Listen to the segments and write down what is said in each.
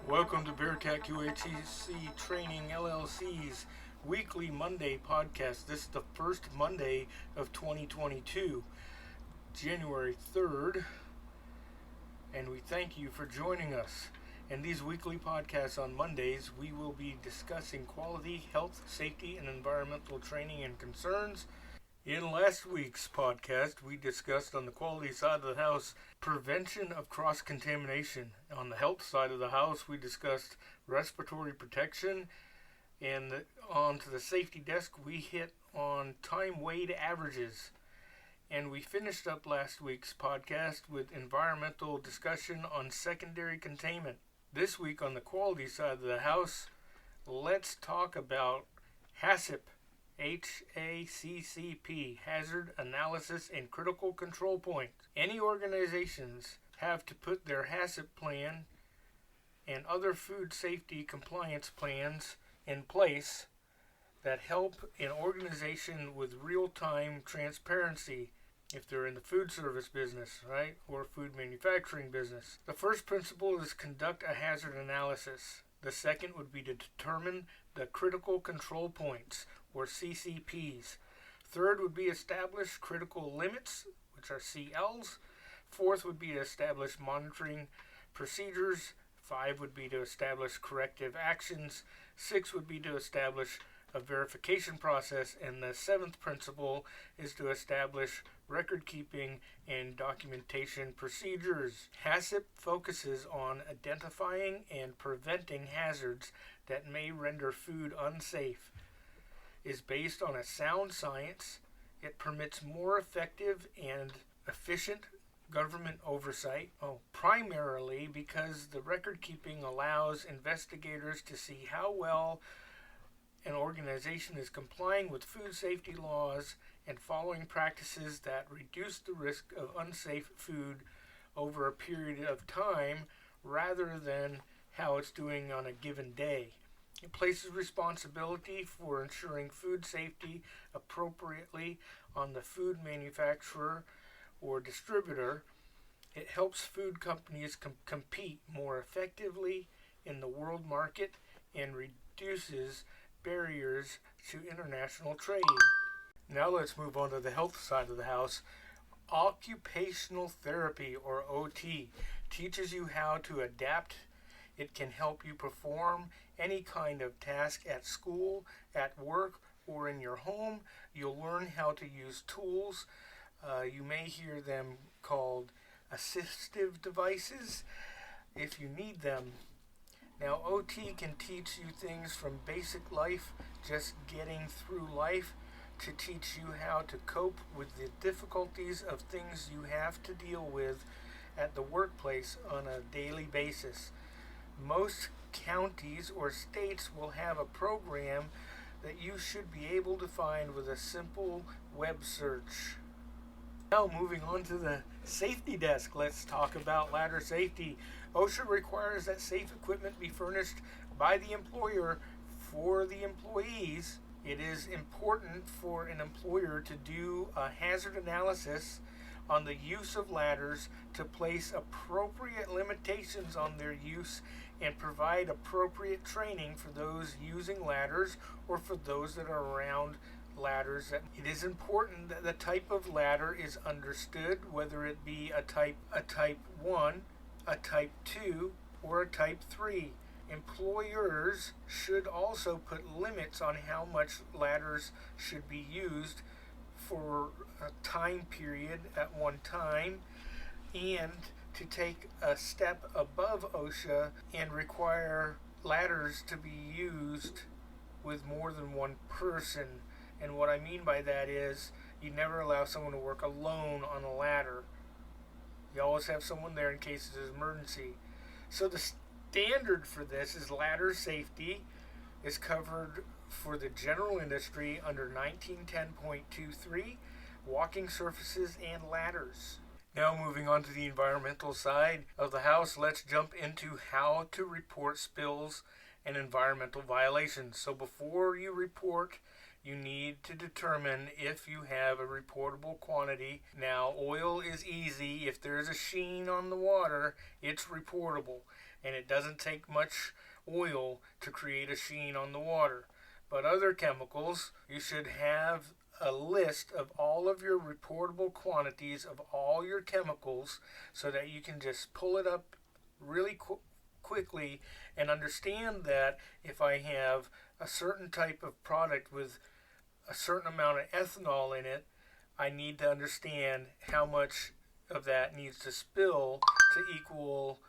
Welcome to Bearcat QHSE Training LLC's weekly Monday podcast. This is the first Monday of 2022, January 3rd, and we thank you for joining us. In these weekly podcasts on Mondays, we will be discussing quality, health, safety, and environmental training and concerns. In last week's podcast, we discussed on the quality side of the house prevention of cross-contamination. On the health side of the house, we discussed respiratory protection. And onto the safety desk, we hit on time weighted averages. And we finished up last week's podcast with environmental discussion on secondary containment. This week on the quality side of the house, let's talk about HACCP. HACCP, Hazard Analysis and Critical Control Point. Any organizations have to put their HACCP plan and other food safety compliance plans in place that help an organization with real-time transparency if they're in the food service business, right, or food manufacturing business. The first principle is conduct a hazard analysis. The second would be to determine the critical control points, or CCPs. Third would be establish critical limits, which are CLs. Fourth would be to establish monitoring procedures. 5 would be to establish corrective actions. 6 would be to establish a verification process. And the 7th principle is to establish record keeping and documentation procedures. HACCP focuses on identifying and preventing hazards that may render food unsafe. Is based on a sound science. It permits more effective and efficient government oversight, primarily because the record keeping allows investigators to see how well an organization is complying with food safety laws and following practices that reduce the risk of unsafe food over a period of time rather than how it's doing on a given day. It places responsibility for ensuring food safety appropriately on the food manufacturer or distributor. It helps food companies compete more effectively in the world market and reduces barriers to international trade. Now let's move on to the health side of the house. Occupational therapy, or OT, teaches you how to adapt. It can help you perform any kind of task at school, at work, or in your home. You'll learn how to use tools. You may hear them called assistive devices if you need them. Now, OT can teach you things from basic life, just getting through life, to teach you how to cope with the difficulties of things you have to deal with at the workplace on a daily basis. Most counties or states will have a program that you should be able to find with a simple web search. Now moving on to the safety desk, let's talk about ladder safety. OSHA requires that safe equipment be furnished by the employer for the employees. It is important for an employer to do a hazard analysis on the use of ladders to place appropriate limitations on their use and provide appropriate training for those using ladders or for those that are around ladders. It is important that the type of ladder is understood, whether it be a type 1, a type 2, or a type 3. Employers should also put limits on how much ladders should be used for a time period at one time, and to take a step above OSHA and require ladders to be used with more than one person. And what I mean by that is you never allow someone to work alone on a ladder. You always have someone there in case of an emergency. So the standard for this is ladder safety is covered for the general industry under 1910.23, walking surfaces and ladders. Now moving on to the environmental side of the house, let's jump into how to report spills and environmental violations. So before you report you need to determine if you have a reportable quantity. Now, oil is easy. If there's a sheen on the water, it's reportable, and it doesn't take much oil to create a sheen on the water. But other chemicals, you should have a list of all of your reportable quantities of all your chemicals so that you can just pull it up really quickly and understand that if I have a certain type of product with a certain amount of ethanol in it, I need to understand how much of that needs to spill to equal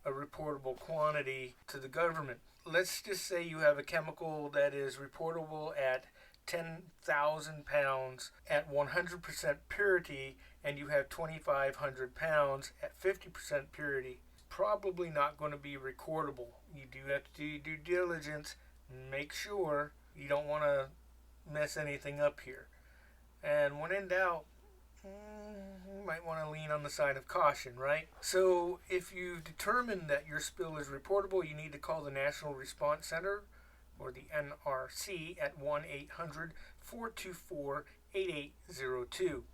a reportable quantity to the government. Let's just say you have a chemical that is reportable at 10,000 pounds at 100% purity, and you have 2,500 pounds at 50% purity. Probably not going to be recordable. You do have to do your due diligence, make sure you don't want to mess anything up here. And when in doubt, you might want to lean on the side of caution, right? So if you determine that your spill is reportable, you need to call the National Response Center, or the NRC, at 1-800-424-8802.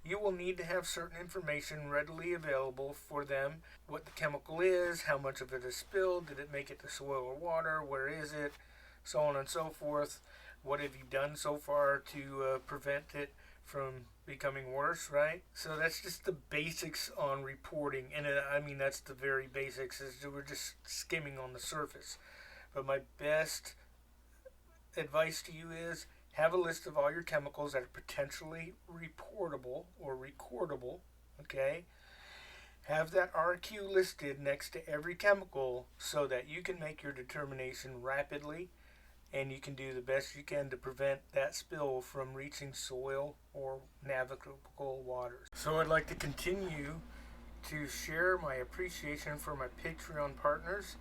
You will need to have certain information readily available for them: what the chemical is, how much of it is spilled, did it make it to soil or water, where is it, so on and so forth. What have you done so far to prevent it from becoming worse, right? So that's just the basics on reporting, and that's the very basics. We're just skimming on the surface. But my best advice to you is have a list of all your chemicals that are potentially reportable or recordable, okay? Have that RQ listed next to every chemical so that you can make your determination rapidly, and you can do the best you can to prevent that spill from reaching soil or navigable waters. So I'd like to continue to share my appreciation for my Patreon partners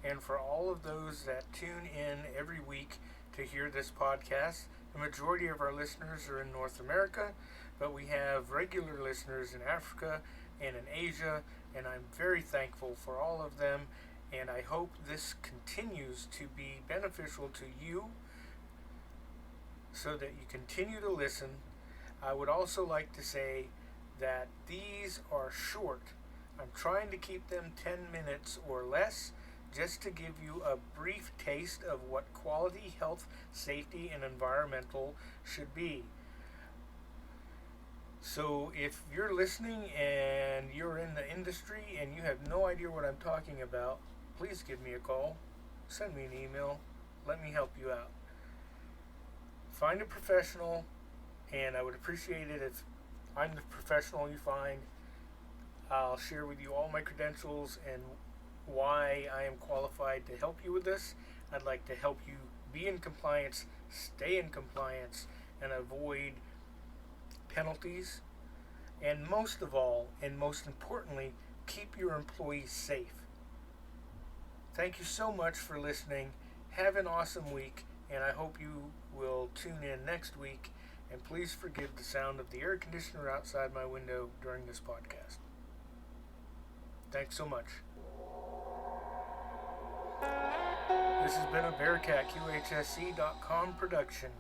and for all of those that tune in every week to hear this podcast. The majority of our listeners are in North America, but we have regular listeners in Africa and in Asia, and I'm very thankful for all of them, and I hope this continues to be beneficial to you so that you continue to listen. I would also like to say that these are short. I'm trying to keep them 10 minutes or less, just to give you a brief taste of what quality, health, safety, and environmental should be. So if you're listening and you're in the industry and you have no idea what I'm talking about, please give me a call, send me an email, let me help you out. Find a professional, and I would appreciate it if I'm the professional you find. I'll share with you all my credentials and why I am qualified to help you with this. I'd like to help you be in compliance, stay in compliance, and avoid penalties. And most of all, and most importantly, keep your employees safe. Thank you so much for listening. Have an awesome week, and I hope you will tune in next week. And please forgive the sound of the air conditioner outside my window during this podcast. Thanks so much. This has been a Bearcat QHSE.com production.